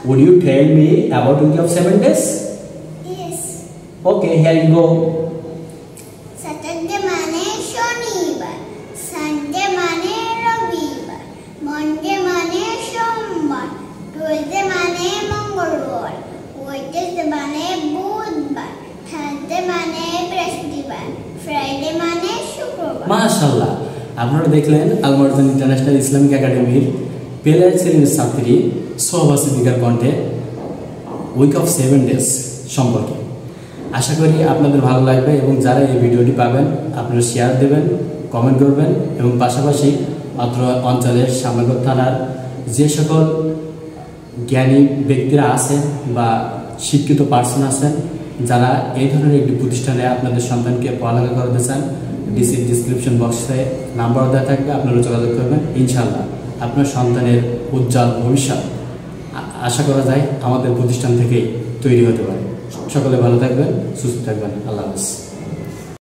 Would you tell me about week of 7 days? Yes. Okay, here you go. Saturday মানে শনিবার, Sunday মানে রবিবার, Monday মানে সোমবার, Tuesday মানে মঙ্গলবার, Wednesday মানে বুধবার, Thursday মানে বৃহস্পতিবার, Friday মানে শুক্রবার। মাশাআল্লাহ, আপনারা দেখলেন আল মারজান ইন্টারন্যাশনাল ইসলামিক একাডেমির প্লেয়ার শ্রেণীর ছাত্রী সোহাবা সিদ্দিকার কণ্ঠে উইক অফ 7 ডেজ সম্পর্কে। আশা করি আপনাদের ভালো লাগবে এবং যারা এই ভিডিওটি পাবেন আপনারা শেয়ার দেবেন, কমেন্ট করবেন এবং পাশাপাশি অত্র অঞ্চলের শ্যামনগর থানার যে সকল জ্ঞানী ব্যক্তিরা আছেন বা শিক্ষিত পার্সন আছেন যারা এই ধরনের একটি প্রতিষ্ঠানে আপনাদের সন্তানকে পড়ালেখা করাতে চান, ডিসক্রিপশন বক্সে নাম্বার দেওয়া থাকবে, আপনারা যোগাযোগ করবেন। ইনশাআল্লাহ আপনার সন্তানের উজ্জ্বল ভবিষ্যৎ আশা করা যায় আমাদের প্রতিষ্ঠান থেকেই তৈরি হতে পারে। সকলে ভালো থাকবেন, সুস্থ থাকবেন। আল্লাহ হাফেজ।